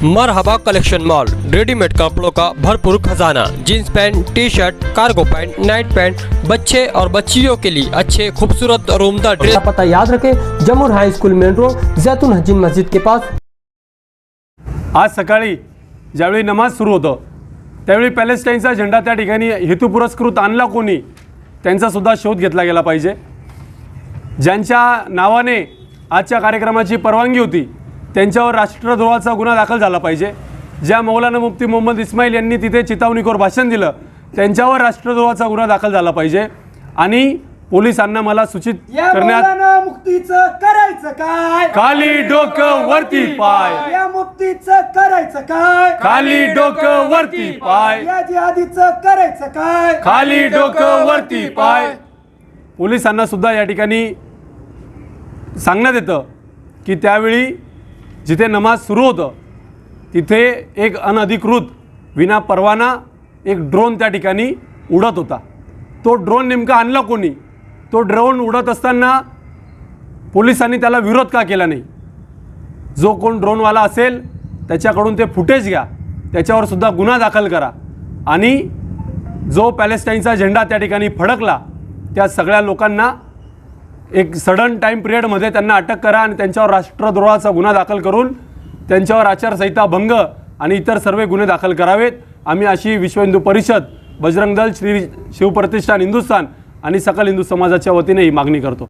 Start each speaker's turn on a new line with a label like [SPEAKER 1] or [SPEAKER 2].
[SPEAKER 1] मरहबा collection mall, readymade कपड़ों का भरपूर खजाना। Jeans pant, T shirt, cargo pant, Knight pant, बच्चे और बच्चियों के लिए अच्छे खूबसूरत और उम्दा ड्रेस।
[SPEAKER 2] पता याद रखें, जमूर हाई स्कूल मेन रोड, जैतून हजीन मस्जिद के पास।
[SPEAKER 3] आज सकाळी ज्यावेळी नमाज सुरू होतं त्यावेळी पॅलेस्टाईनचा झेंडा त्या ठिकाणी हेतुपुरस्कृत आणला कोणी त्यांचा सुद्धा शोध घेतला गेला पाहिजे। ज्यांच्या नावाने आजच्या कार्यक्रमाची परवानगी होती त्यांच्यावर राष्ट्रद्रोहाचा गुन्हा दाखल झाला पाहिजे। ज्या मौलाना मुफ्ती मोहम्मद इस्माईल यांनी तिथे चितावणीखोर भाषण दिलं त्यांच्यावर राष्ट्रद्रोहाचा गुन्हा दाखल झाला पाहिजे। आणि पोलिसांना मला सूचित करण्यात
[SPEAKER 4] मुक्तीचं करायचं काय,
[SPEAKER 3] खाली डोकं वरती पाय,
[SPEAKER 4] या मुक्तीचं करायचं काय,
[SPEAKER 3] खाली डोकं वरती पाय,
[SPEAKER 4] या जिहादीचं करायचं काय,
[SPEAKER 3] खाली डोकं वरती पाय। पोलिसांना सुद्धा या ठिकाणी सांगण्यात येतं की त्यावेळी जिथे नमाज सुरू होतं तिथे एक अनधिकृत विना परवाना एक ड्रोन त्या ठिकाणी उडत होता। तो ड्रोन नेमका आणला कोणी, तो ड्रोन उडत असताना पोलिसांनी त्याला विरोध का केला नाही। जो कोण ड्रोनवाला असेल त्याच्याकडून ते फुटेज घ्या, त्याच्यावर सुद्धा गुन्हा दाखल करा। आणि जो पॅलेस्टाईनचा झेंडा त्या ठिकाणी फडकला त्या सगळ्या लोकांना एक सडन टाइम पिरियडमध्ये त्यांना अटक करा आणि त्यांच्यावर राष्ट्रद्रोहाचा गुन्हा दाखल करून त्यांच्यावर आचारसंहिता भंग आणि इतर सर्व गुन्हे दाखल करावेत। आम्ही अशी विश्व हिंदू परिषद, बजरंग दल, श्री शिवप्रतिष्ठान हिंदुस्थान आणि सकल हिंदू समाजाच्या वतीने ही मागणी करतो।